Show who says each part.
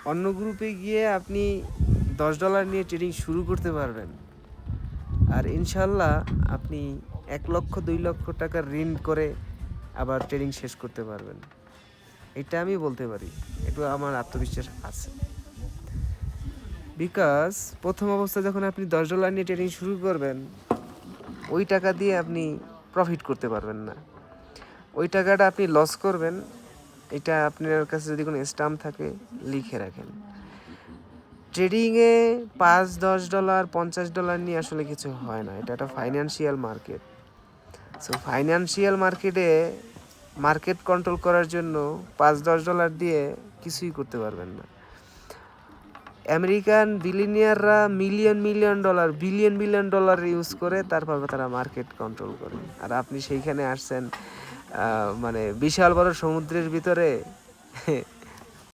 Speaker 1: অন্য গ্রুপে গিয়ে আপনি $10 নিয়ে ট্রেডিং শুরু করতে পারবেন, আর ইনশাল্লাহ আপনি 1 লক্ষ 2 লক্ষ টাকা ঋণ করে আবার ট্রেডিং শেষ করতে পারবেন। এটা আমি বলতে পারি, একটু আমার আত্মবিশ্বাস আছে। বিকজ প্রথম অবস্থায় যখন আপনি $10 নিয়ে ট্রেডিং শুরু করবেন, ওই টাকা দিয়ে আপনি প্রফিট করতে পারবেন না, ওই টাকাটা আপনি লস করবেন। এটা আপনার কাছে যদি কোনো স্ট্যাম্প থাকে লিখে রাখেন। ট্রেডিংয়ে $5-10 $50 নিয়ে আসলে কিছু হয় না, এটা একটা ফাইন্যান্সিয়াল মার্কেট। সো ফাইন্যান্সিয়াল মার্কেটে মার্কেট কন্ট্রোল করার জন্য $5-10 দিয়ে কিছুই করতে পারবেন না। আমেরিকান বিলিনিয়াররা $1,000,000,000 ইউজ করে তারপর তারা মার্কেট কন্ট্রোল করে, আর আপনি সেইখানে আসছেন মানে বিশাল বড় সমুদ্রের ভিতরে